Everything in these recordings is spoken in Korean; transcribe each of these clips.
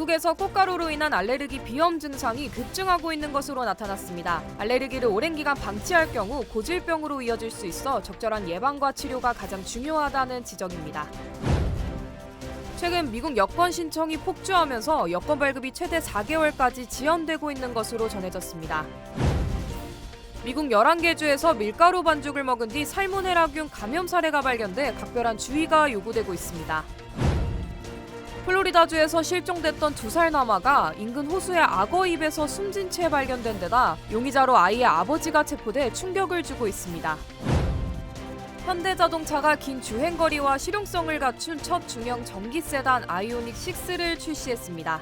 미국에서 꽃가루로 인한 알레르기 비염 증상이 급증하고 있는 것으로 나타났습니다. 알레르기를 오랜 기간 방치할 경우 고질병으로 이어질 수 있어 적절한 예방과 치료가 가장 중요하다는 지적입니다. 최근 미국 여권 신청이 폭주하면서 여권 발급이 최대 4개월까지 지연되고 있는 것으로 전해졌습니다. 미국 11개 주에서 밀가루 반죽을 먹은 뒤 살모넬라균 감염 사례가 발견돼 각별한 주의가 요구되고 있습니다. 플로리다주에서 실종됐던 2살 남아가 인근 호수의 악어 입에서 숨진 채 발견된 데다 용의자로 아이의 아버지가 체포돼 충격을 주고 있습니다. 현대자동차가 긴 주행거리와 실용성을 갖춘 첫 중형 전기 세단 아이오닉 6를 출시했습니다.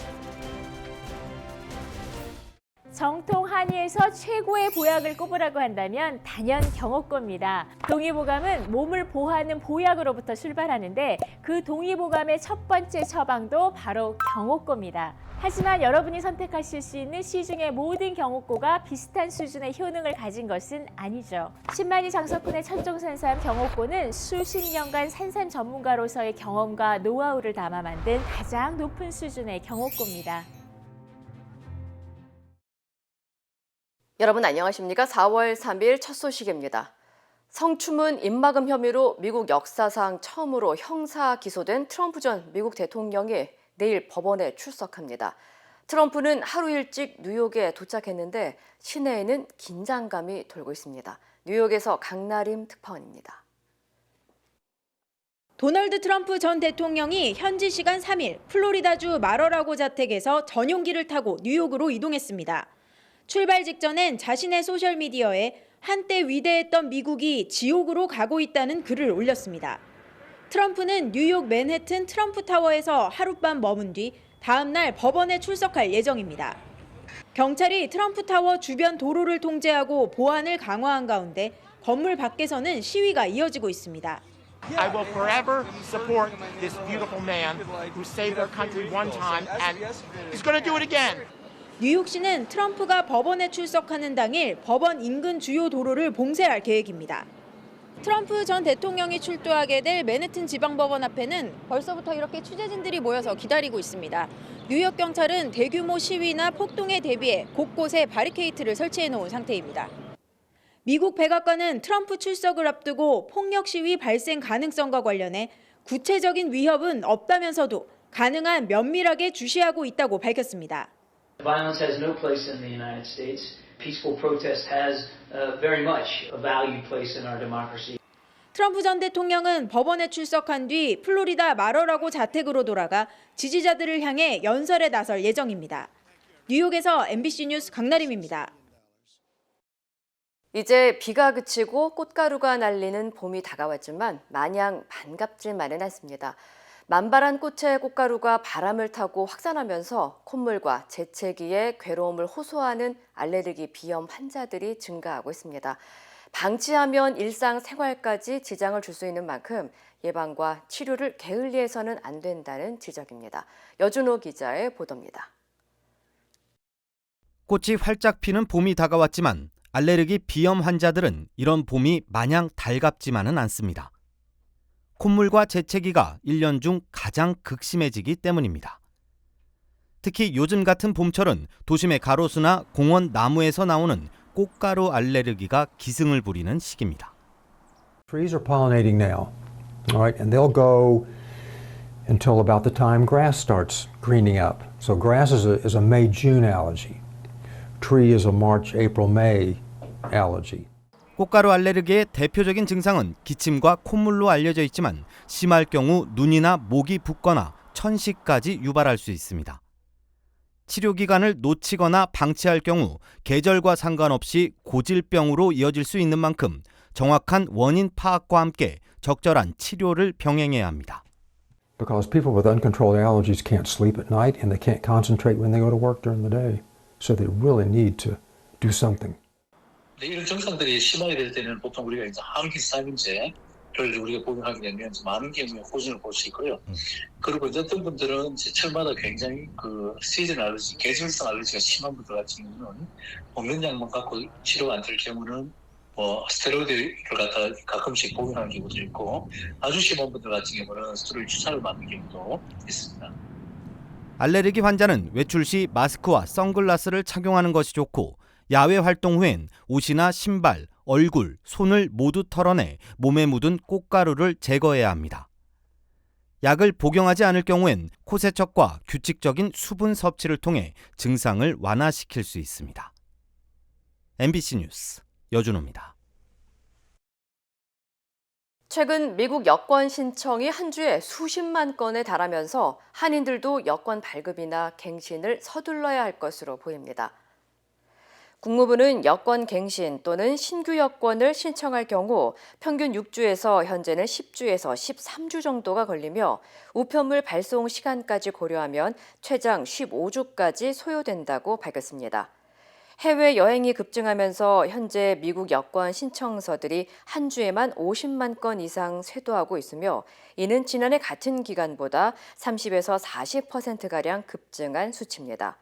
정통 한의에서 최고의 보약을 꼽으라고 한다면 단연 경옥고입니다. 동의보감은 몸을 보호하는 보약으로부터 출발하는데 그 동의보감의 첫 번째 처방도 바로 경옥고입니다. 하지만 여러분이 선택하실 수 있는 시중의 모든 경옥고가 비슷한 수준의 효능을 가진 것은 아니죠. 신만이 장석훈의 천종산삼 경옥고는 수십 년간 산삼 전문가로서의 경험과 노하우를 담아 만든 가장 높은 수준의 경옥고입니다. 여러분 안녕하십니까? 4월 3일 첫 소식입니다. 성추문 입막음 혐의로 미국 역사상 처음으로 형사 기소된 트럼프 전 미국 대통령이 내일 법원에 출석합니다. 트럼프는 하루 일찍 뉴욕에 도착했는데 시내에는 긴장감이 돌고 있습니다. 뉴욕에서 강나림 특파원입니다. 도널드 트럼프 전 대통령이 현지 시간 3일 플로리다주 마러라고 자택에서 전용기를 타고 뉴욕으로 이동했습니다. 출발 직전엔 자신의 소셜미디어에 한때 위대했던 미국이 지옥으로 가고 있다는 글을 올렸습니다. 트럼프는 뉴욕 맨해튼 트럼프타워에서 하룻밤 머문 뒤 다음 날 법원에 출석할 예정입니다. 경찰이 트럼프타워 주변 도로를 통제하고 보안을 강화한 가운데 건물 밖에서는 시위가 이어지고 있습니다. I will forever support this beautiful man who saved our country one time and he's going to do it again. 뉴욕시는 트럼프가 법원에 출석하는 당일 법원 인근 주요 도로를 봉쇄할 계획입니다. 트럼프 전 대통령이 출두하게 될 맨해튼 지방법원 앞에는 벌써부터 이렇게 취재진들이 모여서 기다리고 있습니다. 뉴욕 경찰은 대규모 시위나 폭동에 대비해 곳곳에 바리케이트를 설치해 놓은 상태입니다. 미국 백악관은 트럼프 출석을 앞두고 폭력 시위 발생 가능성과 관련해 구체적인 위협은 없다면서도 가능한 면밀하게 주시하고 있다고 밝혔습니다. Violence has no place in the United States. Peaceful protest has very much a valued place in our democracy. 트럼프 전 대통령은 법원에 출석한 뒤 플로리다 마러라고 자택으로 돌아가 지지자들을 향해 연설에 나설 예정입니다. 뉴욕에서 MBC 뉴스 강나림입니다. 이제 비가 그치고 꽃가루가 날리는 봄이 다가왔지만 마냥 반갑지만은 않습니다. 만발한 꽃의 꽃가루가 바람을 타고 확산하면서 콧물과 재채기에 괴로움을 호소하는 알레르기 비염 환자들이 증가하고 있습니다. 방치하면 일상생활까지 지장을 줄 수 있는 만큼 예방과 치료를 게을리해서는 안 된다는 지적입니다. 여준호 기자의 보도입니다. 꽃이 활짝 피는 봄이 다가왔지만 알레르기 비염 환자들은 이런 봄이 마냥 달갑지만은 않습니다. 콧물과 재채기가 1년 중 가장 극심해지기 때문입니다. 특히 요즘 같은 봄철은 도심의 가로수나 공원 나무에서 나오는 꽃가루 알레르기가 기승을 부리는 시기입니다. Trees are pollinating now, all right, and they'll go until about the time grass starts greening up. So grass is a May-June allergy. Tree is a March, April, May allergy. 꽃가루 알레르기의 대표적인 증상은 기침과 콧물로 알려져 있지만 심할 경우 눈이나 목이 붓거나 천식까지 유발할 수 있습니다. 치료 기간을 놓치거나 방치할 경우 계절과 상관없이 고질병으로 이어질 수 있는 만큼 정확한 원인 파악과 함께 적절한 치료를 병행해야 합니다. Because people with uncontrolled allergies can't sleep at night and they can't concentrate when they go to work during the day. So they really need to do something. 이런 증상들이 심하게 될 때는 보통 우리가 이제 항히스타민제를 우리가 복용하게 되면 많은 경우에 호전을 볼 수 있고요. 그리고 이제 어떤 분들은 이제 철마다 굉장히 그 시즌 알러지, 계절성 알러지가 심한 분들 같은 경우는 먹는 약만 갖고 치료가 안 될 경우는 스테로이드를 갖다 가끔씩 복용하는 경우도 있고 아주 심한 분들 같은 경우는 스테로이드 주사를 맞는 경우도 있습니다. 알레르기 환자는 외출 시 마스크와 선글라스를 착용하는 것이 좋고 야외 활동 후엔 옷이나 신발, 얼굴, 손을 모두 털어내 몸에 묻은 꽃가루를 제거해야 합니다. 약을 복용하지 않을 경우엔 코세척과 규칙적인 수분 섭취를 통해 증상을 완화시킬 수 있습니다. MBC 뉴스 여준호입니다. 최근 미국 여권 신청이 한 주에 수십만 건에 달하면서 한인들도 여권 발급이나 갱신을 서둘러야 할 것으로 보입니다. 국무부는 여권 갱신 또는 신규 여권을 신청할 경우 평균 6주에서 현재는 10주에서 13주 정도가 걸리며 우편물 발송 시간까지 고려하면 최장 15주까지 소요된다고 밝혔습니다. 해외여행이 급증하면서 현재 미국 여권 신청서들이 한 주에만 50만 건 이상 쇄도하고 있으며 이는 지난해 같은 기간보다 30에서 40%가량 급증한 수치입니다.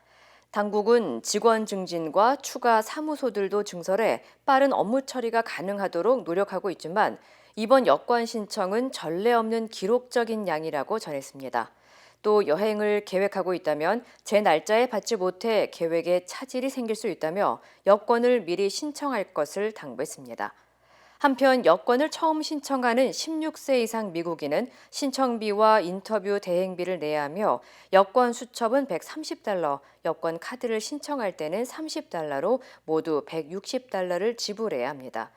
당국은 직원 증진과 추가 사무소들도 증설해 빠른 업무 처리가 가능하도록 노력하고 있지만 이번 여권 신청은 전례 없는 기록적인 양이라고 전했습니다. 또 여행을 계획하고 있다면 제 날짜에 받지 못해 계획에 차질이 생길 수 있다며 여권을 미리 신청할 것을 당부했습니다. 한편 여권을 처음 신청하는 16세 이상 미국인은 신청비와 인터뷰 대행비를 내야 하며 여권 수첩은 $130, 여권 카드를 신청할 때는 $30로 모두 $160를 지불해야 합니다.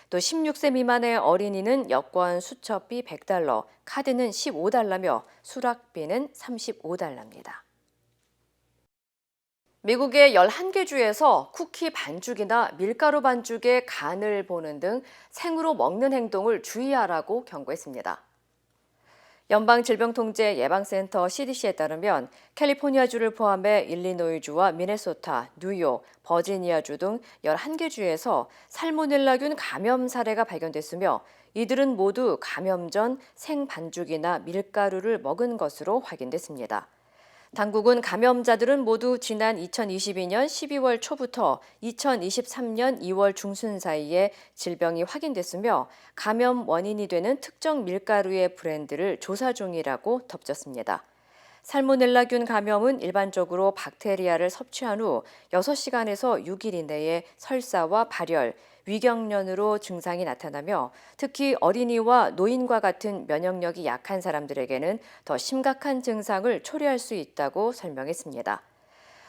또 16세 미만의 어린이는 여권 수첩비 $100, 카드는 $15며 수락비는 $35입니다. 미국의 11개 주에서 쿠키 반죽이나 밀가루 반죽에 간을 보는 등 생으로 먹는 행동을 주의하라고 경고했습니다. 연방질병통제예방센터 CDC에 따르면 캘리포니아주를 포함해 일리노이주와 미네소타, 뉴욕, 버지니아주 등 11개 주에서 살모넬라균 감염 사례가 발견됐으며 이들은 모두 감염 전 생반죽이나 밀가루를 먹은 것으로 확인됐습니다. 당국은 감염자들은 모두 지난 2022년 12월 초부터 2023년 2월 중순 사이에 질병이 확인됐으며 감염 원인이 되는 특정 밀가루의 브랜드를 조사 중이라고 덧붙였습니다. 살모넬라균 감염은 일반적으로 박테리아를 섭취한 후 6시간에서 6일 이내에 설사와 발열, 위경련으로 증상이 나타나며 특히 어린이와 노인과 같은 면역력이 약한 사람들에게는 더 심각한 증상을 초래할 수 있다고 설명했습니다.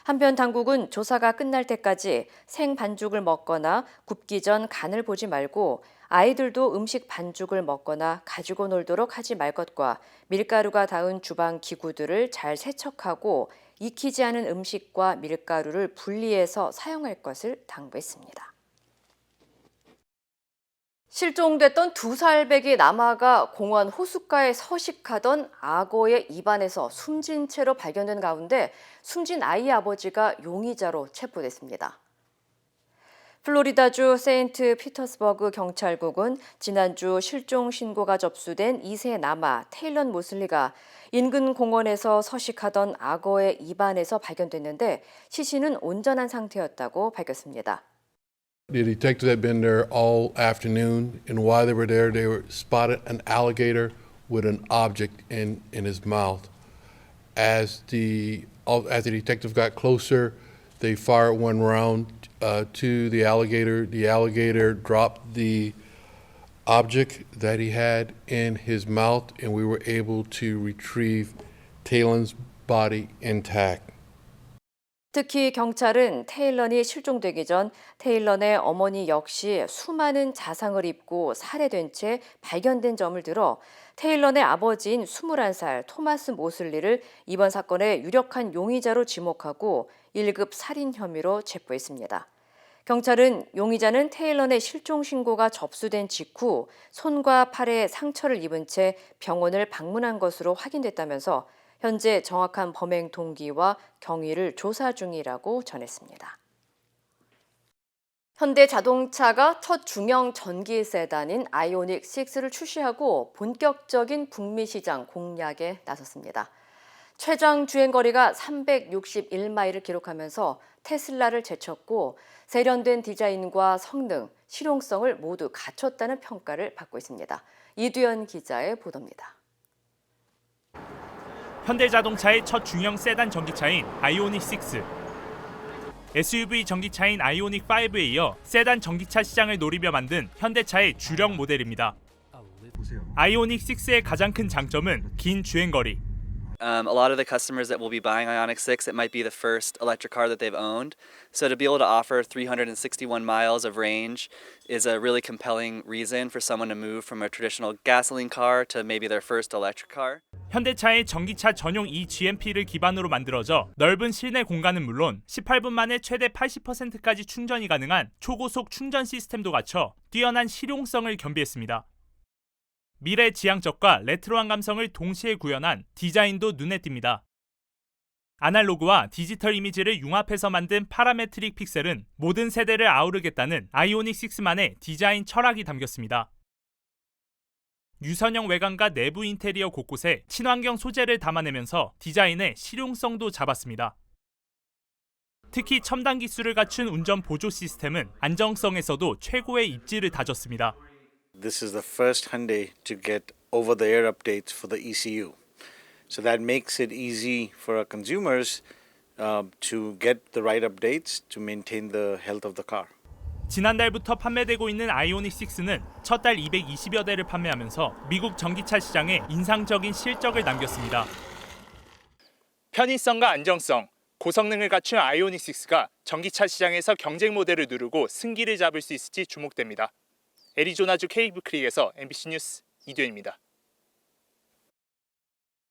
한편 당국은 조사가 끝날 때까지 생반죽을 먹거나 굽기 전 간을 보지 말고 아이들도 음식 반죽을 먹거나 가지고 놀도록 하지 말 것과 밀가루가 닿은 주방 기구들을 잘 세척하고 익히지 않은 음식과 밀가루를 분리해서 사용할 것을 당부했습니다. 실종됐던 2살배기 남아가 공원 호숫가에 서식하던 악어의 입안에서 숨진 채로 발견된 가운데 숨진 아이의 아버지가 용의자로 체포됐습니다. 플로리다주 세인트 피터스버그 경찰국은 지난주 실종 신고가 접수된 2세 남아 테일런 모슬리가 인근 공원에서 서식하던 악어의 입안에서 발견됐는데 시신은 온전한 상태였다고 밝혔습니다. The detectives had been there all afternoon, and while they were there, they were spotted an alligator with an object in his mouth. As the detective got closer, they fired one round to the alligator. The alligator dropped the object that he had in his mouth, and we were able to retrieve Taylon's body intact. 특히 경찰은 테일런이 실종되기 전 테일런의 어머니 역시 수많은 자상을 입고 살해된 채 발견된 점을 들어 테일런의 아버지인 21살 토마스 모슬리를 이번 사건의 유력한 용의자로 지목하고 1급 살인 혐의로 체포했습니다. 경찰은 용의자는 테일런의 실종 신고가 접수된 직후 손과 팔에 상처를 입은 채 병원을 방문한 것으로 확인됐다면서 현재 정확한 범행 동기와 경위를 조사 중이라고 전했습니다. 현대자동차가 첫 중형 전기 세단인 아이오닉 6를 출시하고 본격적인 북미 시장 공략에 나섰습니다. 최장 주행거리가 361마일을 기록하면서 테슬라를 제쳤고 세련된 디자인과 성능, 실용성을 모두 갖췄다는 평가를 받고 있습니다. 이두현 기자의 보도입니다. 현대자동차의 첫 중형 세단 전기차인 아이오닉 6. SUV 전기차인 아이오닉 5에 이어 세단 전기차 시장을 노리며 만든 현대차의 주력 모델입니다. 아이오닉 6의 가장 큰 장점은 긴 주행거리. A lot of the customers that will be buying Ioniq 6, it might be the first electric car that they've owned. So to be able to offer 361 miles of range is a really compelling reason for someone to move from a traditional gasoline car to maybe their first electric car. 현대차의 전기차 전용 eGMP를 기반으로 만들어져 넓은 실내 공간은 물론 18분 만에 최대 80%까지 충전이 가능한 초고속 충전 시스템도 갖춰 뛰어난 실용성을 겸비했습니다. 미래 지향적과 레트로한 감성을 동시에 구현한 디자인도 눈에 띕니다. 아날로그와 디지털 이미지를 융합해서 만든 파라메트릭 픽셀은 모든 세대를 아우르겠다는 아이오닉 6만의 디자인 철학이 담겼습니다. 유선형 외관과 내부 인테리어 곳곳에 친환경 소재를 담아내면서 디자인의 실용성도 잡았습니다. 특히 첨단 기술을 갖춘 운전 보조 시스템은 안정성에서도 최고의 입지를 다졌습니다. This is the first Hyundai to get over-the-air updates for the ECU. So that makes it easy for our consumers to get the right updates to maintain the health of the car. 지난달부터 판매되고 있는 아이오닉 6는 첫 달 220여 대를 판매하면서 미국 전기차 시장에 인상적인 실적을 남겼습니다. 편의성과 안정성, 고성능을 갖춘 아이오닉 6가 전기차 시장에서 경쟁 모델을 누르고 승기를 잡을 수 있을지 주목됩니다. 애리조나주 케이브 크릭에서 MBC 뉴스 이도현입니다.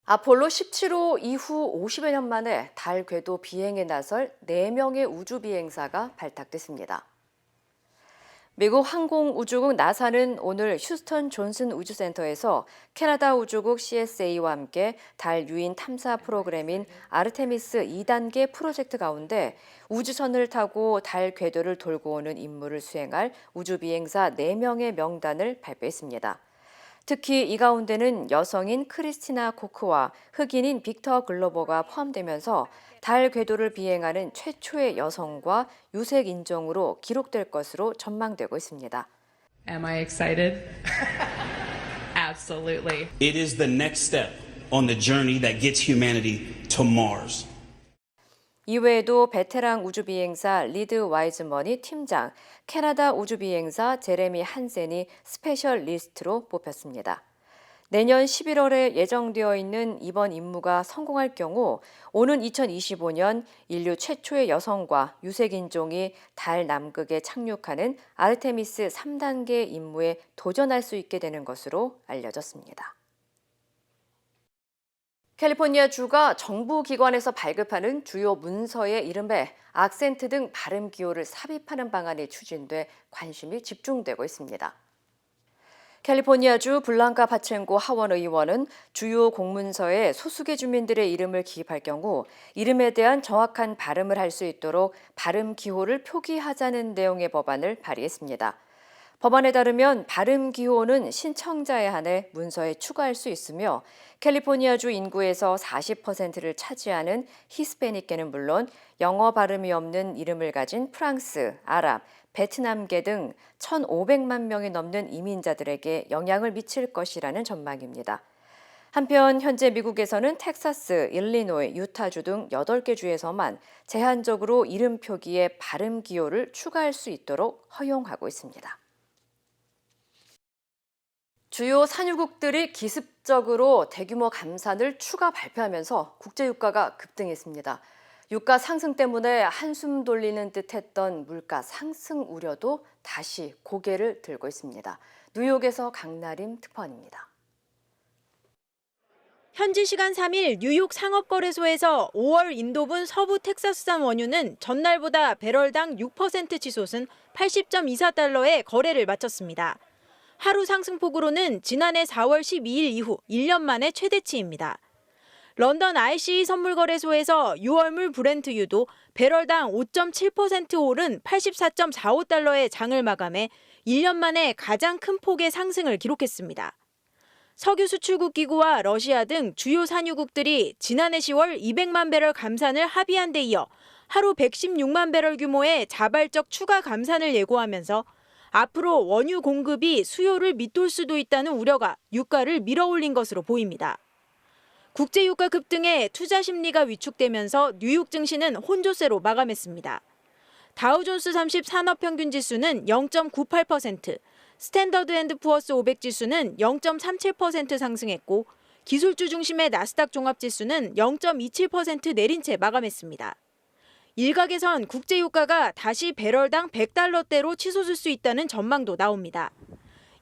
아폴로 17호 이후 50여 년 만에 달 궤도 비행에 나설 4명의 우주 비행사가 발탁됐습니다. 미국 항공우주국 나사는 오늘 휴스턴 존슨 우주센터에서 캐나다 우주국 CSA와 함께 달 유인 탐사 프로그램인 아르테미스 2단계 프로젝트 가운데 우주선을 타고 달 궤도를 돌고 오는 임무를 수행할 우주비행사 4명의 명단을 발표했습니다. 특히 이 가운데는 여성인 크리스티나 코크와 흑인인 빅터 글로버가 포함되면서 달 궤도를 비행하는 최초의 여성과 유색 인종으로 기록될 것으로 전망되고 있습니다. Am I excited? Absolutely. It is the next step on the journey that gets humanity to Mars. 이외에도 베테랑 우주비행사 리드 와이즈먼이 팀장, 캐나다 우주비행사 제레미 한센이 스페셜리스트로 뽑혔습니다. 내년 11월에 예정되어 있는 이번 임무가 성공할 경우 오는 2025년 인류 최초의 여성과 유색인종이 달 남극에 착륙하는 아르테미스 3단계 임무에 도전할 수 있게 되는 것으로 알려졌습니다. 캘리포니아주가 정부 기관에서 발급하는 주요 문서의 이름에 악센트 등 발음 기호를 삽입하는 방안이 추진돼 관심이 집중되고 있습니다. 캘리포니아주 블랑카 파첸고 하원 의원은 주요 공문서에 소수계 주민들의 이름을 기입할 경우 이름에 대한 정확한 발음을 할 수 있도록 발음 기호를 표기하자는 내용의 법안을 발의했습니다. 법안에 따르면 발음 기호는 신청자에 한해 문서에 추가할 수 있으며 캘리포니아주 인구에서 40%를 차지하는 히스패닉계는 물론 영어 발음이 없는 이름을 가진 프랑스, 아랍, 베트남계 등 1,500만 명이 넘는 이민자들에게 영향을 미칠 것이라는 전망입니다. 한편 현재 미국에서는 텍사스, 일리노이, 유타주 등 8개 주에서만 제한적으로 이름 표기에 발음 기호를 추가할 수 있도록 허용하고 있습니다. 주요 산유국들이 기습적으로 대규모 감산을 추가 발표하면서 국제유가가 급등했습니다. 유가 상승 때문에 한숨 돌리는 듯했던 물가 상승 우려도 다시 고개를 들고 있습니다. 뉴욕에서 강나림 특파원입니다. 현지 시간 3일 뉴욕 상업거래소에서 5월 인도분 서부 텍사스산 원유는 전날보다 배럴당 6% 치솟은 80.24달러에 거래를 마쳤습니다. 하루 상승폭으로는 지난해 4월 12일 이후 1년 만에 최대치입니다. 런던 ICE 선물거래소에서 6월물 브렌트유도 배럴당 5.7% 오른 84.45달러의 장을 마감해 1년 만에 가장 큰 폭의 상승을 기록했습니다. 석유 수출국 기구와 러시아 등 주요 산유국들이 지난해 10월 200만 배럴 감산을 합의한 데 이어 하루 116만 배럴 규모의 자발적 추가 감산을 예고하면서 앞으로 원유 공급이 수요를 밑돌 수도 있다는 우려가 유가를 밀어올린 것으로 보입니다. 국제유가 급등에 투자 심리가 위축되면서 뉴욕 증시는 혼조세로 마감했습니다. 다우존스 30 산업평균지수는 0.98%, 스탠더드앤드푸어스 500 지수는 0.37% 상승했고 기술주 중심의 나스닥 종합지수는 0.27% 내린 채 마감했습니다. 일각에선 국제유가가 다시 배럴당 100달러대로 치솟을 수 있다는 전망도 나옵니다.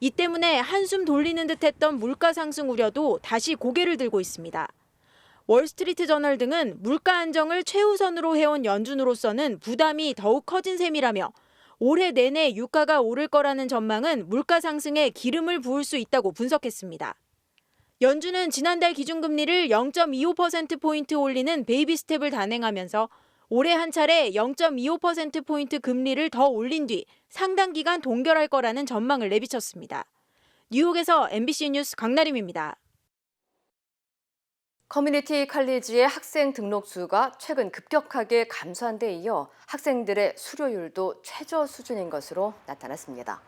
이 때문에 한숨 돌리는 듯했던 물가 상승 우려도 다시 고개를 들고 있습니다. 월스트리트 저널 등은 물가 안정을 최우선으로 해온 연준으로서는 부담이 더욱 커진 셈이라며 올해 내내 유가가 오를 거라는 전망은 물가 상승에 기름을 부을 수 있다고 분석했습니다. 연준은 지난달 기준금리를 0.25%포인트 올리는 베이비 스텝을 단행하면서 올해 한 차례 0.25%포인트 금리를 더 올린 뒤 상당 기간 동결할 거라는 전망을 내비쳤습니다. 뉴욕에서 MBC 뉴스 강나림입니다. 커뮤니티 칼리지의 학생 등록 수가 최근 급격하게 감소한 데 이어 학생들의 수료율도 최저 수준인 것으로 나타났습니다.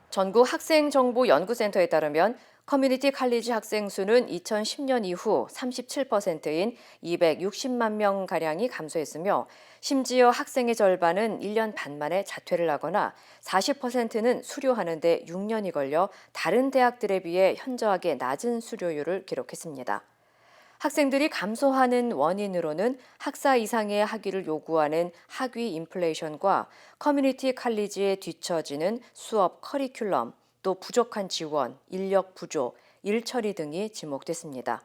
전국 학생정보연구센터에 따르면 커뮤니티 칼리지 학생 수는 2010년 이후 37%인 260만 명가량이 감소했으며 심지어 학생의 절반은 1년 반 만에 자퇴를 하거나 40%는 수료하는 데 6년이 걸려 다른 대학들에 비해 현저하게 낮은 수료율을 기록했습니다. 학생들이 감소하는 원인으로는 학사 이상의 학위를 요구하는 학위 인플레이션과 커뮤니티 칼리지에 뒤처지는 수업 커리큘럼, 또 부족한 지원, 인력 부족, 일 처리 등이 지목됐습니다.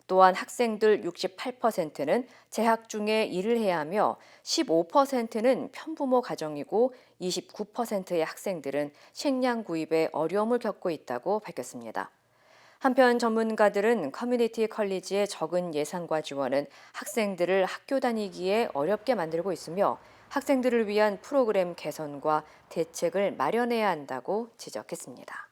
또한 학생들 68%는 재학 중에 일을 해야 하며 15%는 편부모 가정이고 29%의 학생들은 식량 구입에 어려움을 겪고 있다고 밝혔습니다. 한편 전문가들은 커뮤니티 컬리지의 적은 예산과 지원은 학생들을 학교 다니기에 어렵게 만들고 있으며 학생들을 위한 프로그램 개선과 대책을 마련해야 한다고 지적했습니다.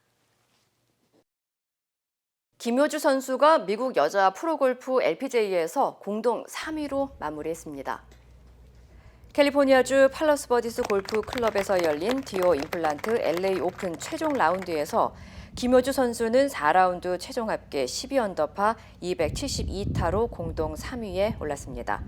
김효주 선수가 미국 여자 프로골프 LPGA에서 공동 3위로 마무리했습니다. 캘리포니아주 팔러스 버디스 골프 클럽에서 열린 디오 임플란트 LA 오픈 최종 라운드에서 김효주 선수는 4라운드 최종 합계 12언더파 272타로 공동 3위에 올랐습니다.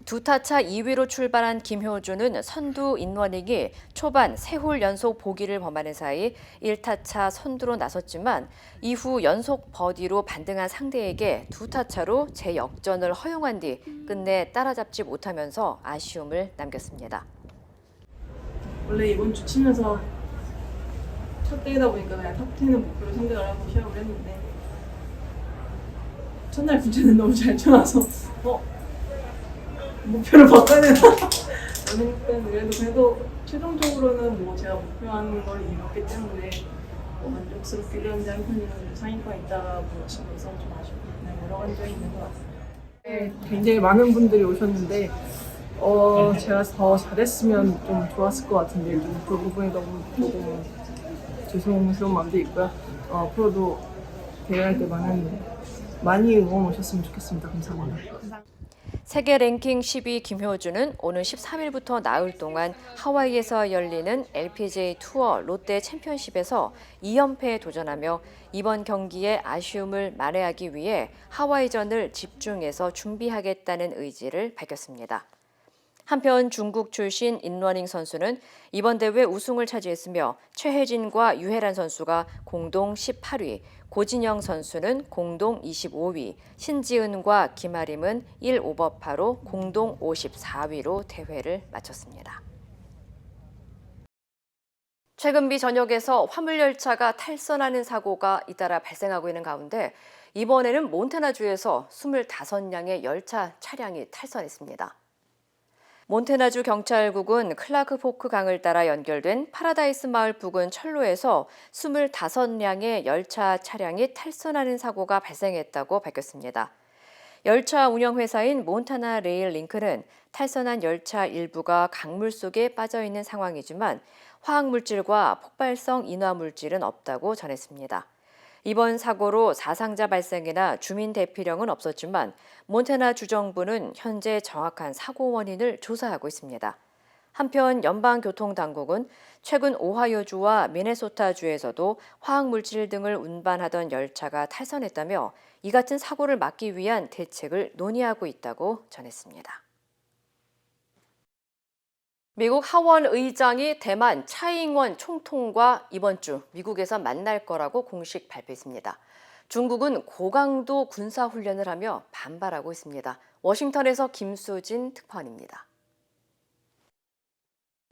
두 타차 2위로 출발한 김효주는 선두 인워닝이 초반 3홀 연속 보기를 범하는 사이 1타차 선두로 나섰지만 이후 연속 버디로 반등한 상대에게 두 타차로 재역전을 허용한 뒤 끝내 따라잡지 못하면서 아쉬움을 남겼습니다. 원래 이번 주 치면서 첫 대회다 보니까 그냥 탑10을 목표로 생각을 하고 시합을 했는데 첫날 분체는 너무 잘 쳐놔서 목표를 바꿔야 되나 라는 생각은 그래도 최종적으로는 뭐 제가 목표한 걸 이뤘기 때문에 만족스럽게 되는지 한편으로는 상위권에 있다가 보시면서 좀 아쉽고 여러 가지가 있는 것 같습니다. 네, 굉장히 많은 분들이 오셨는데 제가 더 잘했으면 좀 좋았을 것 같은데 좀 그 부분이 너무 조금 죄송스러운 마음도 있고요. 앞으로도 대회할 때 많이 응원 오셨으면 좋겠습니다. 감사합니다. 세계 랭킹 10위 김효주는 오는 13일부터 나흘 동안 하와이에서 열리는 LPGA 투어 롯데 챔피언십에서 2연패에 도전하며 이번 경기에 아쉬움을 만회하기 위해 하와이전을 집중해서 준비하겠다는 의지를 밝혔습니다. 한편 중국 출신 인러닝 선수는 이번 대회 우승을 차지했으며 최혜진과 유혜란 선수가 공동 18위, 고진영 선수는 공동 25위, 신지은과 김아림은 1오버파로 공동 54위로 대회를 마쳤습니다. 최근비 전역에서 화물열차가 탈선하는 사고가 잇따라 발생하고 있는 가운데 이번에는 몬태나주에서 25량의 열차 차량이 탈선했습니다. 몬태나주 경찰국은 클라크 포크 강을 따라 연결된 파라다이스 마을 부근 철로에서 25량의 열차 차량이 탈선하는 사고가 발생했다고 밝혔습니다. 열차 운영회사인 몬타나 레일 링크는 탈선한 열차 일부가 강물 속에 빠져 있는 상황이지만 화학물질과 폭발성 인화물질은 없다고 전했습니다. 이번 사고로 사상자 발생이나 주민 대피령은 없었지만 몬태나 주정부는 현재 정확한 사고 원인을 조사하고 있습니다. 한편 연방교통당국은 최근 오하이오주와 미네소타주에서도 화학물질 등을 운반하던 열차가 탈선했다며 이 같은 사고를 막기 위한 대책을 논의하고 있다고 전했습니다. 미국 하원 의장이 대만 차이잉원 총통과 이번 주 미국에서 만날 거라고 공식 발표했습니다. 중국은 고강도 군사훈련을 하며 반발하고 있습니다. 워싱턴에서 김수진 특파원입니다.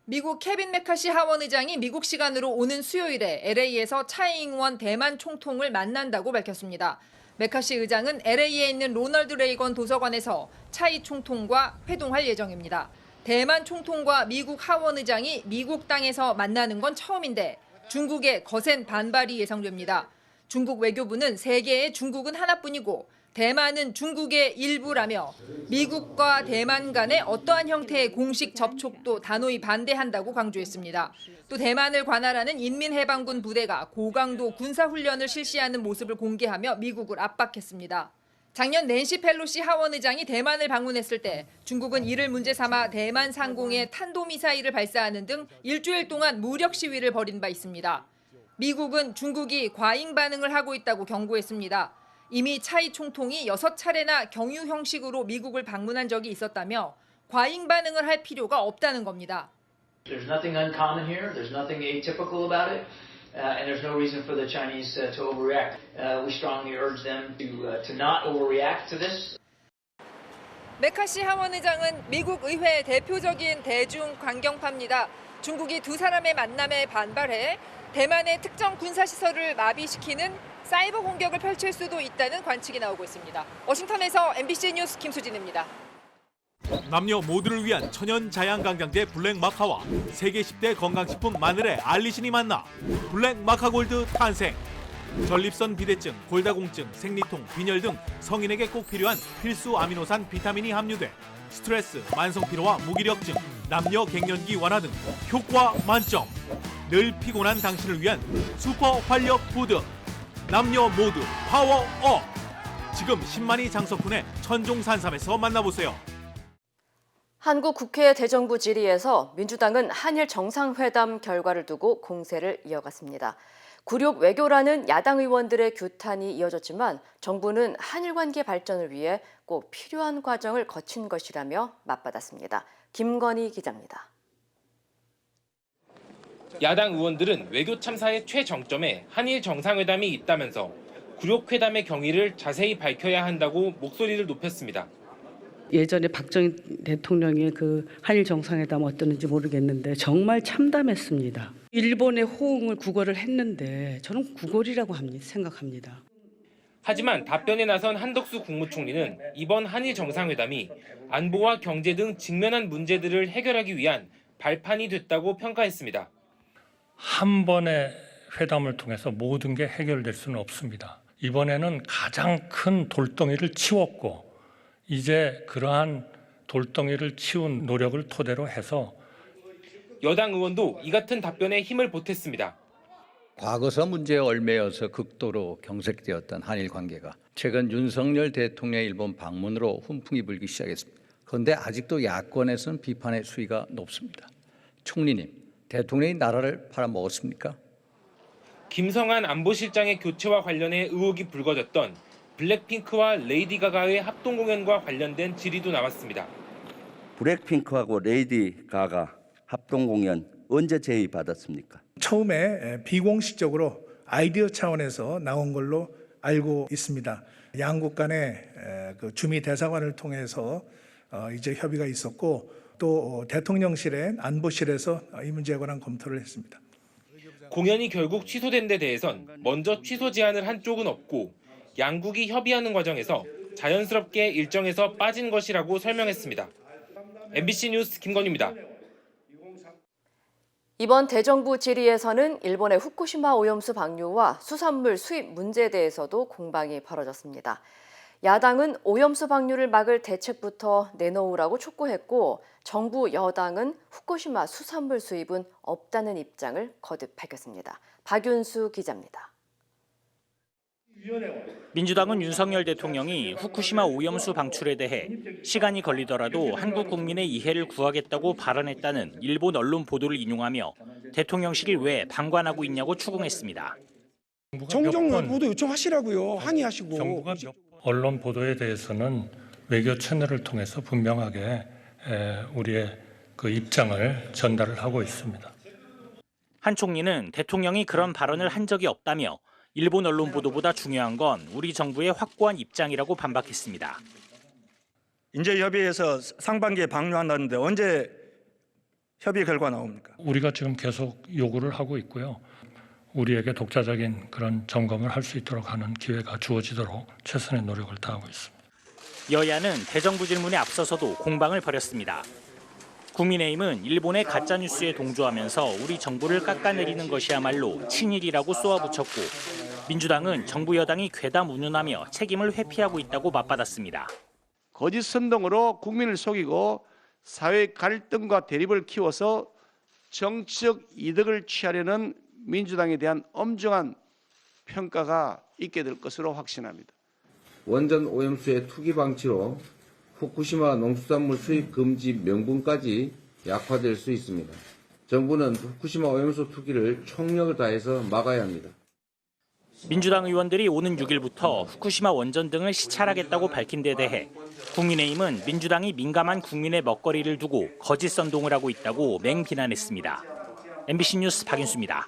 미국 케빈 메카시 하원 의장이 미국 시간으로 오는 수요일에 LA에서 차이잉원 대만 총통을 만난다고 밝혔습니다. 메카시 의장은 LA에 있는 로널드 레이건 도서관에서 차이 총통과 회동할 예정입니다. 대만 총통과 미국 하원 의장이 미국 땅에서 만나는 건 처음인데 중국의 거센 반발이 예상됩니다. 중국 외교부는 세계의 중국은 하나뿐이고 대만은 중국의 일부라며 미국과 대만 간의 어떠한 형태의 공식 접촉도 단호히 반대한다고 강조했습니다. 또 대만을 관할하는 인민해방군 부대가 고강도 군사훈련을 실시하는 모습을 공개하며 미국을 압박했습니다. 작년 낸시 펠로시 하원 의장이 대만을 방문했을 때 중국은 이를 문제 삼아 대만 상공에 탄도미사일을 발사하는 등 일주일 동안 무력 시위를 벌인 바 있습니다. 미국은 중국이 과잉 반응을 하고 있다고 경고했습니다. 이미 차이 총통이 6차례나 경유 형식으로 미국을 방문한 적이 있었다며 과잉 반응을 할 필요가 없다는 겁니다. There's nothing uncommon here. There's nothing atypical about it. And there's no reason for the Chinese to overreact. We strongly urge them to not overreact to this. 메카시 하원 의장은 미국 의회의 대표적인 대중 강경파입니다. 중국이 두 사람의 만남에 반발해 대만의 특정 군사시설을 마비시키는 사이버 공격을 펼칠 수도 있다는 관측이 나오고 있습니다. 워싱턴에서 MBC 뉴스 김수진입니다. 남녀 모두를 위한 천연 자양강장제 블랙 마카와 세계 10대 건강식품 마늘의 알리신이 만나 블랙 마카골드 탄생. 전립선 비대증, 골다공증, 생리통, 빈혈 등 성인에게 꼭 필요한 필수 아미노산 비타민이 함유돼 스트레스, 만성피로와 무기력증, 남녀 갱년기 완화 등 효과 만점. 늘 피곤한 당신을 위한 슈퍼 활력 푸드. 남녀 모두 파워업. 지금 10만이 장석훈의 천종산삼에서 만나보세요. 한국 국회 대정부 질의에서 민주당은 한일 정상회담 결과를 두고 공세를 이어갔습니다. 굴욕 외교라는 야당 의원들의 규탄이 이어졌지만 정부는 한일 관계 발전을 위해 꼭 필요한 과정을 거친 것이라며 맞받았습니다. 김건희 기자입니다. 야당 의원들은 외교 참사의 최정점에 한일 정상회담이 있다면서 굴욕회담의 경위를 자세히 밝혀야 한다고 목소리를 높였습니다. 예전에 박정희 대통령의 그 한일 정상회담 어땠는지 모르겠는데 정말 참담했습니다. 일본의 호응을 구걸을 했는데 저는 구걸이라고 생각합니다. 하지만 답변에 나선 한덕수 국무총리는 이번 한일 정상회담이 안보와 경제 등 직면한 문제들을 해결하기 위한 발판이 됐다고 평가했습니다. 한 번의 회담을 통해서 모든 게 해결될 수는 없습니다. 이번에는 가장 큰 돌덩이를 치웠고 이제 그러한 돌덩이를 치운 노력을 토대로 해서 여당 의원도 이 같은 답변에 힘을 보탰습니다. 과거사 문제에 얽매여서 극도로 경색되었던 한일 관계가 최근 윤석열 대통령의 일본 방문으로 훈풍이 불기 시작했습니다. 그런데 아직도 야권에서는 비판의 수위가 높습니다. 총리님, 대통령이 나라를 팔아먹었습니까? 김성한 안보실장의 교체와 관련해 의혹이 불거졌던 블랙핑크와 레이디 가가의 합동 공연과 관련된 질의도 나왔습니다. 블랙핑크하고 레이디 가가 합동 공연 언제 제의받았습니까? 처음에 비공식적으로 아이디어 차원에서 나온 걸로 알고 있습니다. 양국 간의 그 주미 대사관을 통해서 이제 협의가 있었고 또 대통령실의 안보실에서 이 문제에 관한 검토를 했습니다. 공연이 결국 취소된 데 대해선 먼저 취소 제안을 한 쪽은 없고 양국이 협의하는 과정에서 자연스럽게 일정에서 빠진 것이라고 설명했습니다. MBC 뉴스 김건희입니다. 이번 대정부 질의에서는 일본의 후쿠시마 오염수 방류와 수산물 수입 문제에 대해서도 공방이 벌어졌습니다. 야당은 오염수 방류를 막을 대책부터 내놓으라고 촉구했고 정부 여당은 후쿠시마 수산물 수입은 없다는 입장을 거듭 밝혔습니다. 박윤수 기자입니다. 민주당은 윤석열 대통령이 후쿠시마 오염수 방출에 대해 시간이 걸리더라도 한국 국민의 이해를 구하겠다고 발언했다는 일본 언론 보도를 인용하며 대통령실이 왜 방관하고 있냐고 추궁했습니다. 정정 보도 요청하시라고요. 항의하시고. 정부가 언론 보도에 대해서는 외교 채널을 통해서 분명하게 우리의 그 입장을 전달을 하고 있습니다. 한 총리는 대통령이 그런 발언을 한 적이 없다며 일본 언론 보도보다 중요한 건 우리 정부의 확고한 입장이라고 반박했습니다. 인재협의회에서 상반기에 방류한다는데 언제 협의 결과 나옵니까? 우리가 지금 계속 요구를 하고 있고요. 우리에게 독자적인 그런 점검을 할 수 있도록 하는 기회가 주어지도록 최선의 노력을 다하고 있습니다. 여야는 대정부 질문에 앞서서도 공방을 벌였습니다. 국민의힘은 일본의 가짜뉴스에 동조하면서 우리 정부를 깎아내리는 것이야말로 친일이라고 쏘아붙였고 민주당은 정부 여당이 괴담 운운하며 책임을 회피하고 있다고 맞받았습니다. 거짓 선동으로 국민을 속이고 사회 갈등과 대립을 키워서 정치적 이득을 취하려는 민주당에 대한 엄중한 평가가 있게 될 것으로 확신합니다. 원전 오염수의 투기 방치로 후쿠시마 농수산물 수입 금지 명분까지 약화될 수 있습니다. 정부는 후쿠시마 오염수 투기를 총력을 다해서 막아야 합니다. 민주당 의원들이 오는 6일부터 후쿠시마 원전 등을 시찰하겠다고 밝힌 데 대해 국민의힘은 민주당이 민감한 국민의 먹거리를 두고 거짓 선동을 하고 있다고 맹비난했습니다. MBC 뉴스 박윤수입니다.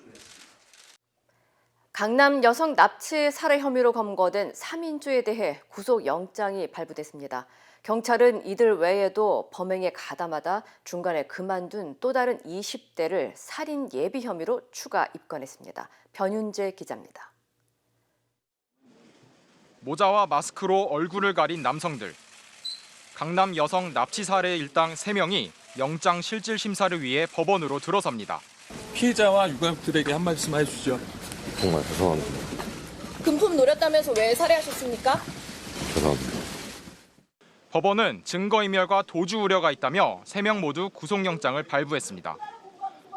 강남 여성 납치 살해 혐의로 검거된 3인조에 대해 구속영장이 발부됐습니다. 경찰은 이들 외에도 범행에 가담하다 중간에 그만둔 또 다른 20대를 살인 예비 혐의로 추가 입건했습니다. 변윤재 기자입니다. 모자와 마스크로 얼굴을 가린 남성들. 강남 여성 납치 살해 일당 3명이 영장 실질 심사를 위해 법원으로 들어섭니다. 피해자와 유가족들에게 한 말씀 해주시죠. 정말 죄송합니다. 금품 노렸다면서 왜 살해하셨습니까? 죄송합니다. 법원은 증거인멸과 도주 우려가 있다며 3명 모두 구속영장을 발부했습니다.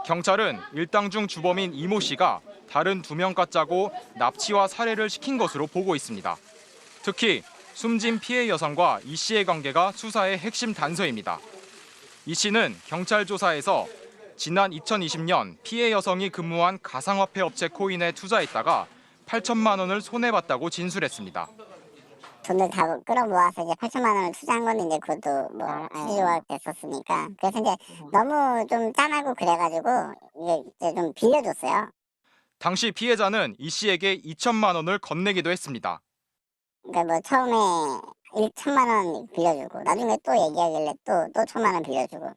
경찰은 일당 중 주범인 이모 씨가 다른 2명과 짜고 납치와 살해를 시킨 것으로 보고 있습니다. 특히 숨진 피해 여성과 이 씨의 관계가 수사의 핵심 단서입니다. 이 씨는 경찰 조사에서 지난 2020년 피해 여성이 근무한 가상화폐 업체 코인에 투자했다가 8천만 원을 손해봤다고 진술했습니다. 돈을 다 끌어모아서 이제 8천만 원을 투자한 건데 이제 그것도 뭐 수조가 됐었으니까 그래서 이제 너무 좀 짠하고 그래가지고 이제 좀 빌려줬어요. 당시 피해자는 이 씨에게 2천만 원을 건네기도 했습니다. 그러니까 뭐 처음에 1천만 원 빌려주고 나중에 또 얘기하길래 또 1천만 원 빌려주고.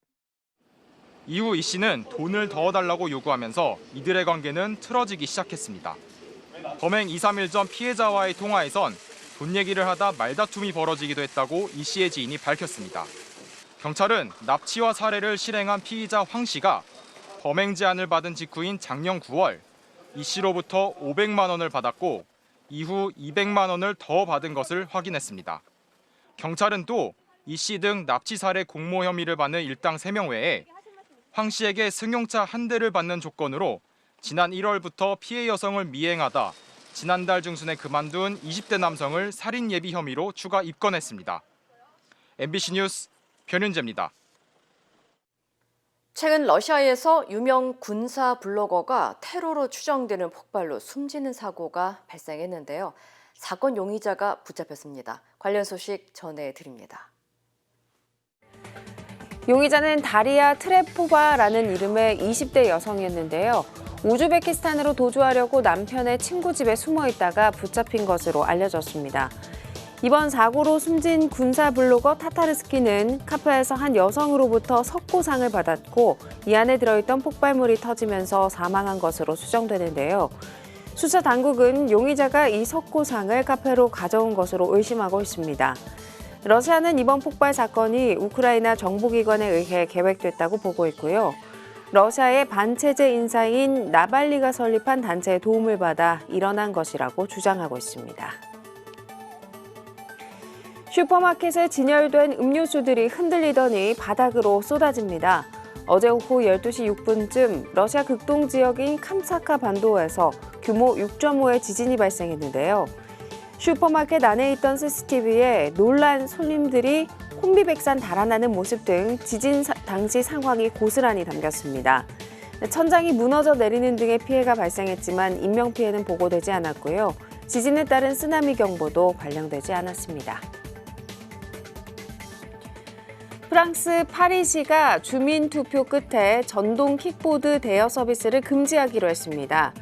이후 이 씨는 돈을 더 달라고 요구하면서 이들의 관계는 틀어지기 시작했습니다. 범행 2, 3일 전 피해자와의 통화에선 돈 얘기를 하다 말다툼이 벌어지기도 했다고 이 씨의 지인이 밝혔습니다. 경찰은 납치와 살해를 실행한 피의자 황 씨가 범행 제안을 받은 직후인 작년 9월 이 씨로부터 500만 원을 받았고 이후 200만 원을 더 받은 것을 확인했습니다. 경찰은 또 이 씨 등 납치 살해 공모 혐의를 받는 일당 3명 외에 황 씨에게 승용차 한 대를 받는 조건으로 지난 1월부터 피해 여성을 미행하다 지난달 중순에 그만둔 20대 남성을 살인 예비 혐의로 추가 입건했습니다. MBC 뉴스 변윤재입니다. 최근 러시아에서 유명 군사 블로거가 테러로 추정되는 폭발로 숨지는 사고가 발생했는데요. 사건 용의자가 붙잡혔습니다. 관련 소식 전해드립니다. 용의자는 다리아 트레포바라는 이름의 20대 여성이었는데요. 우즈베키스탄으로 도주하려고 남편의 친구 집에 숨어 있다가 붙잡힌 것으로 알려졌습니다. 이번 사고로 숨진 군사 블로거 타타르스키는 카페에서 한 여성으로부터 석고상을 받았고 이 안에 들어있던 폭발물이 터지면서 사망한 것으로 추정되는데요. 수사 당국은 용의자가 이 석고상을 카페로 가져온 것으로 의심하고 있습니다. 러시아는 이번 폭발 사건이 우크라이나 정보기관에 의해 계획됐다고 보고 있고요. 러시아의 반체제 인사인 나발리가 설립한 단체의 도움을 받아 일어난 것이라고 주장하고 있습니다. 슈퍼마켓에 진열된 음료수들이 흔들리더니 바닥으로 쏟아집니다. 어제 오후 12시 6분쯤 러시아 극동 지역인 캄차카 반도에서 규모 6.5의 지진이 발생했는데요. 슈퍼마켓 안에 있던 CCTV에 놀란 손님들이 혼비백산 달아나는 모습 등 지진 당시 상황이 고스란히 담겼습니다. 천장이 무너져 내리는 등의 피해가 발생했지만 인명피해는 보고되지 않았고요. 지진에 따른 쓰나미 경보도 발령되지 않았습니다. 프랑스 파리시가 주민 투표 끝에 전동 킥보드 대여 서비스를 금지하기로 했습니다.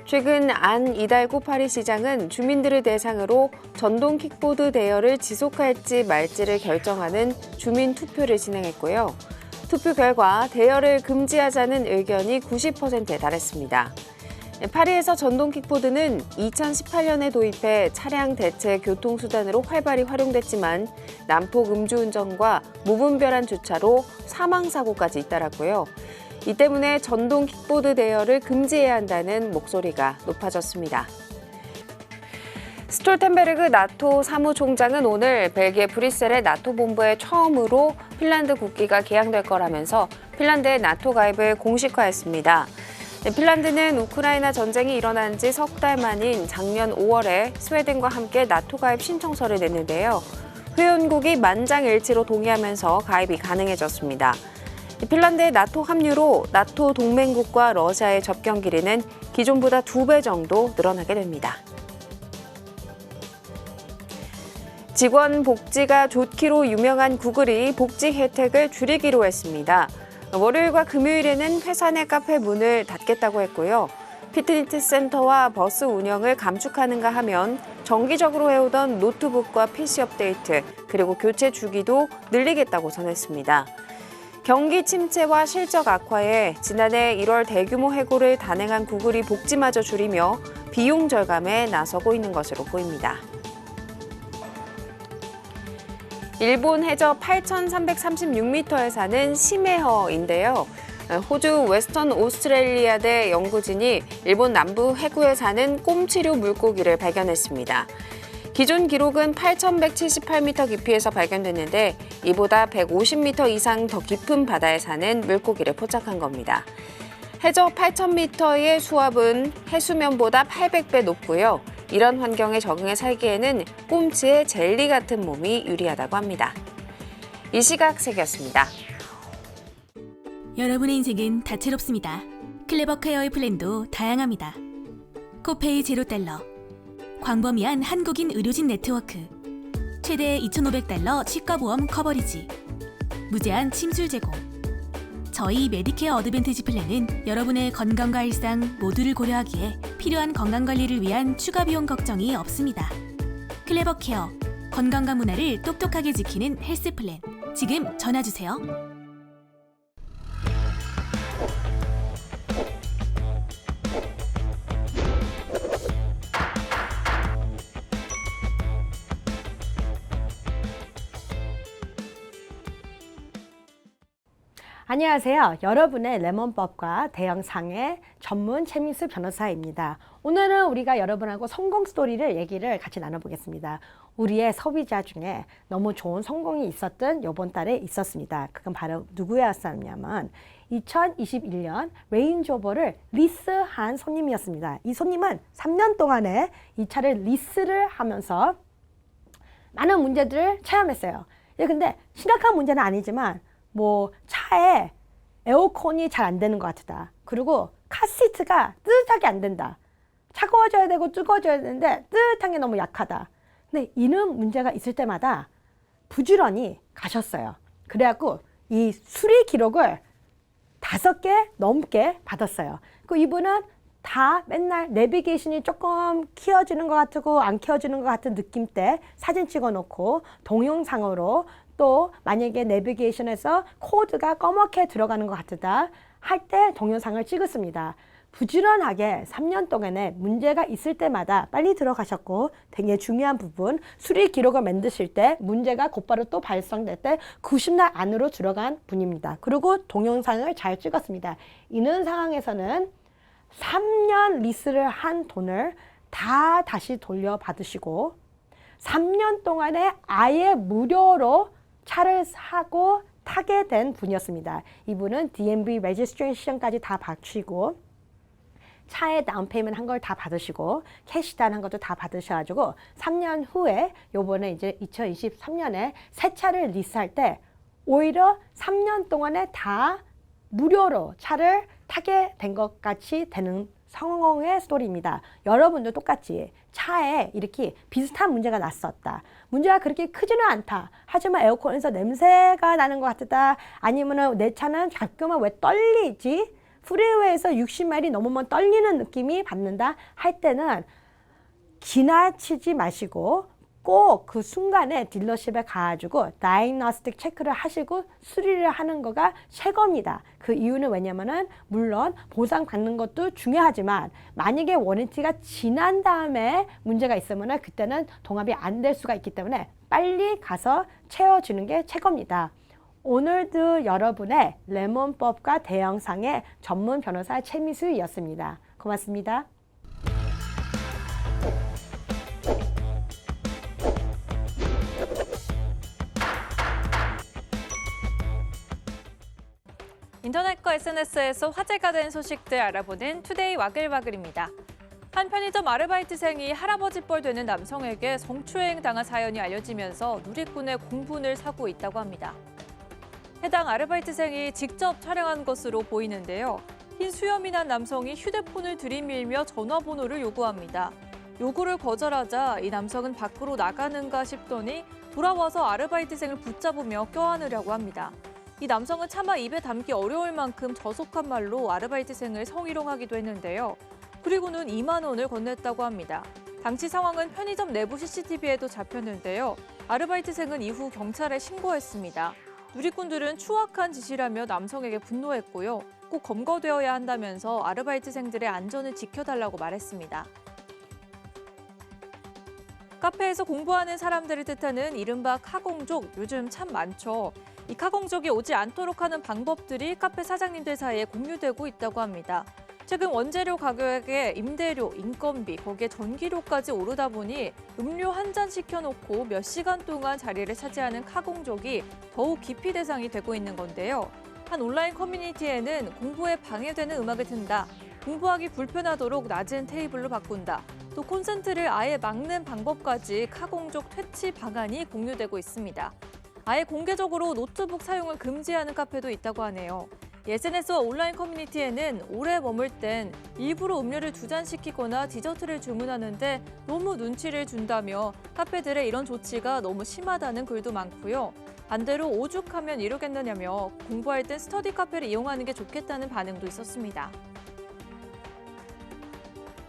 최근 안 이달고 파리시장은 주민들을 대상으로 전동 킥보드 대여를 지속할지 말지를 결정하는 주민 투표를 진행했고요. 투표 결과 대여를 금지하자는 의견이 90%에 달했습니다. 파리에서 전동 킥보드는 2018년에 도입해 차량 대체 교통수단으로 활발히 활용됐지만 난폭 음주운전과 무분별한 주차로 사망사고까지 잇따랐고요. 이 때문에 전동 킥보드 대여를 금지해야 한다는 목소리가 높아졌습니다. 스톨텐베르그 나토 사무총장은 오늘 벨기에 브뤼셀의 나토 본부에 처음으로 핀란드 국기가 개양될 거라면서 핀란드의 나토 가입을 공식화했습니다. 핀란드는 우크라이나 전쟁이 일어난 지 석 달 만인 작년 5월에 스웨덴과 함께 나토 가입 신청서를 냈는데요. 회원국이 만장일치로 동의하면서 가입이 가능해졌습니다. 핀란드의 나토 합류로 나토 동맹국과 러시아의 접경 길이는 기존보다 2배 정도 늘어나게 됩니다. 직원 복지가 좋기로 유명한 구글이 복지 혜택을 줄이기로 했습니다. 월요일과 금요일에는 회사 내 카페 문을 닫겠다고 했고요. 피트니스 센터와 버스 운영을 감축하는가 하면 정기적으로 해오던 노트북과 PC 업데이트, 그리고 교체 주기도 늘리겠다고 전했습니다. 경기 침체와 실적 악화에 지난해 1월 대규모 해고를 단행한 구글이 복지마저 줄이며 비용 절감에 나서고 있는 것으로 보입니다. 일본 해저 8,336m에 사는 심해허인데요. 호주 웨스턴 오스트레일리아대 연구진이 일본 남부 해구에 사는 꼼치료 물고기를 발견했습니다. 기존 기록은 8,178m 깊이에서 발견됐는데 이보다 150m 이상 더 깊은 바다에 사는 물고기를 포착한 겁니다. 해저 8,000m의 수압은 해수면보다 800배 높고요. 이런 환경에 적응해 살기에는 꼼치의 젤리 같은 몸이 유리하다고 합니다. 이 시각 세계였습니다. 여러분의 인생은 다채롭습니다. 클레버 케어의 플랜도 다양합니다. 코페이 제로달러, 광범위한 한국인 의료진 네트워크, 최대 $2,500 치과보험 커버리지, 무제한 침술 제공. 저희 메디케어 어드밴티지 플랜은 여러분의 건강과 일상 모두를 고려하기에 필요한 건강관리를 위한 추가 비용 걱정이 없습니다. 클레버 케어, 건강과 문화를 똑똑하게 지키는 헬스 플랜. 지금 전화주세요. 안녕하세요. 여러분의 레몬법과 대형상의 전문 최민수 변호사입니다. 오늘은 우리가 여러분하고 성공 스토리를 얘기를 같이 나눠보겠습니다. 우리의 소비자 중에 너무 좋은 성공이 있었던 이번 달에 있었습니다. 그건 바로 누구였었냐면 2021년 레인지로버를 리스한 손님이었습니다. 이 손님은 3년 동안에 이 차를 리스를 하면서 많은 문제들을 체험했어요. 근데 심각한 문제는 아니지만 뭐 차에 에어컨이 잘 안 되는 것 같다. 그리고 카시트가 뜨뜻하게 안 된다. 차가워져야 되고 뜨거워져야 되는데 뜨뜻한 게 너무 약하다. 근데 이런 문제가 있을 때마다 부지런히 가셨어요. 그래갖고 이 수리 기록을 5개 넘게 받았어요. 그 이분은 다 맨날 내비게이션이 조금 켜지는 것 같고 안 켜지는 것 같은 느낌 때 사진 찍어놓고 동영상으로 또 만약에 내비게이션에서 코드가 검게 들어가는 것 같다 할 때 동영상을 찍었습니다. 부지런하게 3년 동안에 문제가 있을 때마다 빨리 들어가셨고 되게 중요한 부분 수리 기록을 만드실 때 문제가 곧바로 또 발생될 때 90날 안으로 들어간 분입니다. 그리고 동영상을 잘 찍었습니다. 이런 상황에서는 3년 리스를 한 돈을 다 다시 돌려받으시고 3년 동안에 아예 무료로 차를 사고 타게 된 분이었습니다. 이분은 DMV 레지스트레이션까지 다 바치고 차에 다운페이먼트 한 걸 다 받으시고 캐시단 한 것도 다 받으셔가지고 3년 후에 요번에 이제 2023년에 새 차를 리스할 때 오히려 3년 동안에 다 무료로 차를 타게 된 것 같이 되는 성공의 스토리입니다. 여러분도 똑같이 차에 이렇게 비슷한 문제가 났었다. 문제가 그렇게 크지는 않다. 하지만 에어컨에서 냄새가 나는 것 같다. 아니면 내 차는 가끔은 왜 떨리지? 프리웨이에서 60마일이 넘으면 떨리는 느낌이 받는다 할 때는 지나치지 마시고 꼭 그 순간에 딜러십에 가가지고 다이그노스틱 체크를 하시고 수리를 하는 거가 최고입니다. 그 이유는 왜냐면은 물론 보상 받는 것도 중요하지만 만약에 워런티가 지난 다음에 문제가 있으면은 그때는 동합이 안 될 수가 있기 때문에 빨리 가서 채워주는 게 최고입니다. 오늘도 여러분의 레몬법과 대형상의 전문 변호사 최미수였습니다. 고맙습니다. 인터넷과 SNS에서 화제가 된 소식들 알아보는 투데이 와글와글입니다. 한 편의점 아르바이트생이 할아버지 뻘 되는 남성에게 성추행 당한 사연이 알려지면서 누리꾼의 공분을 사고 있다고 합니다. 해당 아르바이트생이 직접 촬영한 것으로 보이는데요. 흰 수염이 난 남성이 휴대폰을 들이밀며 전화번호를 요구합니다. 요구를 거절하자 이 남성은 밖으로 나가는가 싶더니 돌아와서 아르바이트생을 붙잡으며 껴안으려고 합니다. 이 남성은 차마 입에 담기 어려울 만큼 저속한 말로 아르바이트생을 성희롱하기도 했는데요. 그리고는 2만 원을 건넸다고 합니다. 당시 상황은 편의점 내부 CCTV에도 잡혔는데요. 아르바이트생은 이후 경찰에 신고했습니다. 누리꾼들은 추악한 짓이라며 남성에게 분노했고요. 꼭 검거되어야 한다면서 아르바이트생들의 안전을 지켜달라고 말했습니다. 카페에서 공부하는 사람들을 뜻하는 이른바 카공족, 요즘 참 많죠. 이 카공족이 오지 않도록 하는 방법들이 카페 사장님들 사이에 공유되고 있다고 합니다. 최근 원재료 가격에 임대료, 인건비, 거기에 전기료까지 오르다 보니 음료 한 잔 시켜놓고 몇 시간 동안 자리를 차지하는 카공족이 더욱 기피 대상이 되고 있는 건데요. 한 온라인 커뮤니티에는 공부에 방해되는 음악을 튼다, 공부하기 불편하도록 낮은 테이블로 바꾼다, 또 콘센트를 아예 막는 방법까지 카공족 퇴치 방안이 공유되고 있습니다. 아예 공개적으로 노트북 사용을 금지하는 카페도 있다고 하네요. SNS와 온라인 커뮤니티에는 오래 머물 땐 일부러 음료를 2잔 시키거나 디저트를 주문하는데 너무 눈치를 준다며 카페들의 이런 조치가 너무 심하다는 글도 많고요. 반대로 오죽하면 이러겠느냐며 공부할 땐 스터디 카페를 이용하는 게 좋겠다는 반응도 있었습니다.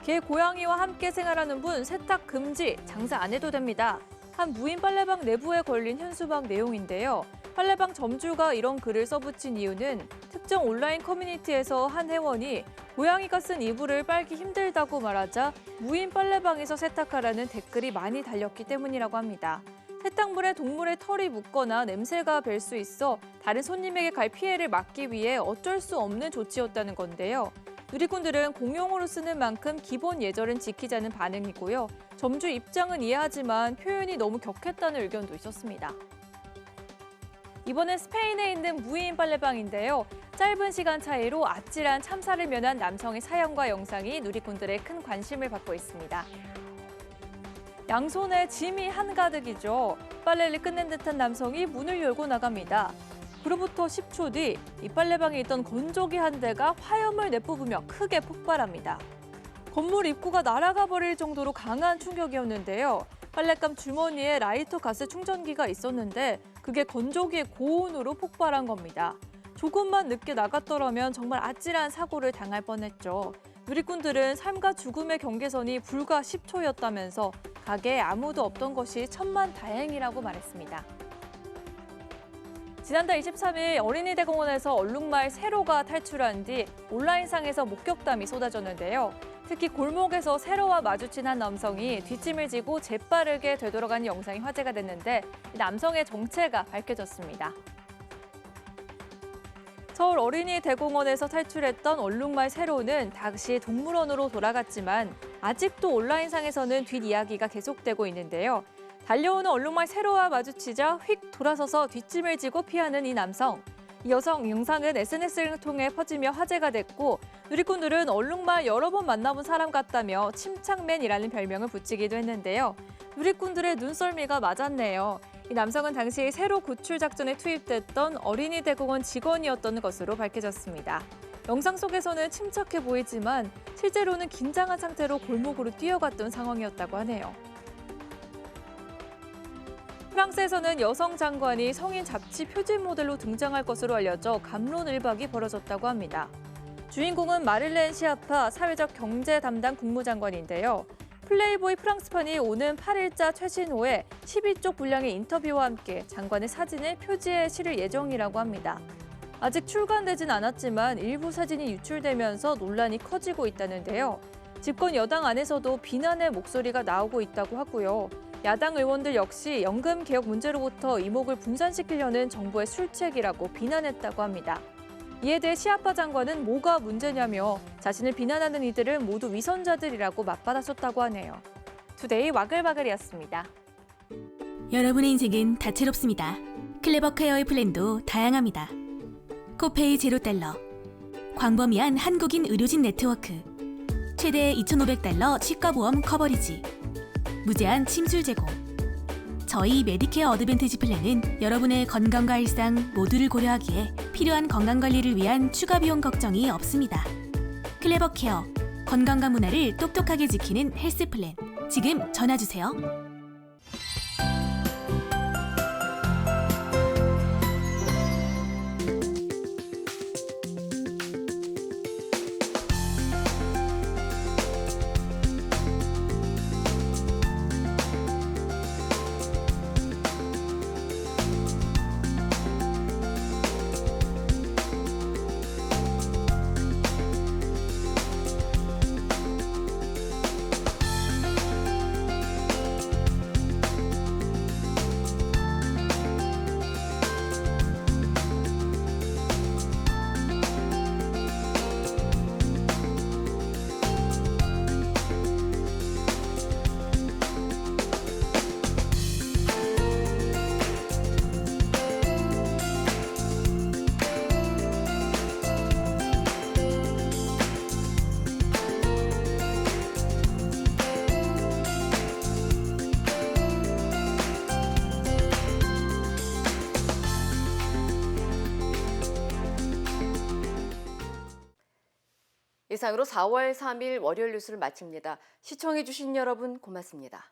개 고양이와 함께 생활하는 분 세탁 금지, 장사 안 해도 됩니다. 한 무인 빨래방 내부에 걸린 현수막 내용인데요. 빨래방 점주가 이런 글을 써붙인 이유는 특정 온라인 커뮤니티에서 한 회원이 고양이가 쓴 이불을 빨기 힘들다고 말하자 무인 빨래방에서 세탁하라는 댓글이 많이 달렸기 때문이라고 합니다. 세탁물에 동물의 털이 묻거나 냄새가 벨 수 있어 다른 손님에게 갈 피해를 막기 위해 어쩔 수 없는 조치였다는 건데요. 누리꾼들은 공용으로 쓰는 만큼 기본 예절은 지키자는 반응이고요. 점주 입장은 이해하지만 표현이 너무 격했다는 의견도 있었습니다. 이번엔 스페인에 있는 무인 빨래방인데요. 짧은 시간 차이로 아찔한 참사를 면한 남성의 사연과 영상이 누리꾼들의 큰 관심을 받고 있습니다. 양손에 짐이 한가득이죠. 빨래를 끝낸 듯한 남성이 문을 열고 나갑니다. 그로부터 10초 뒤 이 빨래방에 있던 건조기 한 대가 화염을 내뿜으며 크게 폭발합니다. 건물 입구가 날아가 버릴 정도로 강한 충격이었는데요. 빨랫감 주머니에 라이터 가스 충전기가 있었는데 그게 건조기의 고온으로 폭발한 겁니다. 조금만 늦게 나갔더라면 정말 아찔한 사고를 당할 뻔했죠. 누리꾼들은 삶과 죽음의 경계선이 불과 10초였다면서 가게에 아무도 없던 것이 천만다행이라고 말했습니다. 지난달 23일 어린이대공원에서 얼룩말 세로가 탈출한 뒤 온라인상에서 목격담이 쏟아졌는데요. 특히 골목에서 세로와 마주친 한 남성이 뒷짐을 지고 재빠르게 되돌아가는 영상이 화제가 됐는데 이 남성의 정체가 밝혀졌습니다. 서울 어린이대공원에서 탈출했던 얼룩말 세로는 다시 동물원으로 돌아갔지만 아직도 온라인상에서는 뒷이야기가 계속되고 있는데요. 달려오는 얼룩말 세로와 마주치자 휙 돌아서서 뒷짐을 지고 피하는 이 남성. 이 여성 영상은 SNS를 통해 퍼지며 화제가 됐고 누리꾼들은 얼룩말 여러 번 만나본 사람 같다며 침착맨이라는 별명을 붙이기도 했는데요. 누리꾼들의 눈썰미가 맞았네요. 이 남성은 당시 새로 구출 작전에 투입됐던 어린이 대공원 직원이었던 것으로 밝혀졌습니다. 영상 속에서는 침착해 보이지만 실제로는 긴장한 상태로 골목으로 뛰어갔던 상황이었다고 하네요. 프랑스에서는 여성 장관이 성인 잡지 표지 모델로 등장할 것으로 알려져 갑론을박이 벌어졌다고 합니다. 주인공은 마릴렌 시아파 사회적 경제 담당 국무장관인데요. 플레이보이 프랑스판이 오는 8일자 최신호에 12쪽 분량의 인터뷰와 함께 장관의 사진을 표지에 실을 예정이라고 합니다. 아직 출간되진 않았지만 일부 사진이 유출되면서 논란이 커지고 있다는데요. 집권 여당 안에서도 비난의 목소리가 나오고 있다고 하고요. 야당 의원들 역시 연금 개혁 문제로부터 이목을 분산시키려는 정부의 술책이라고 비난했다고 합니다. 이에 대해 시아파 장관은 뭐가 문제냐며 자신을 비난하는 이들은 모두 위선자들이라고 맞받아쳤다고 하네요. 투데이 와글와글이었습니다. 여러분의 인생은 다채롭습니다. 클레버 케어의 플랜도 다양합니다. 코페이 $0, 광범위한 한국인 의료진 네트워크, 최대 $2,500 치과보험 커버리지, 무제한 침술 제공. 저희 메디케어 어드밴티지 플랜은 여러분의 건강과 일상 모두를 고려하기에 필요한 건강관리를 위한 추가 비용 걱정이 없습니다. 클레버 케어, 건강과 문화를 똑똑하게 지키는 헬스 플랜. 지금 전화주세요. 이상으로 4월 3일 월요일 뉴스를 마칩니다. 시청해주신 여러분 고맙습니다.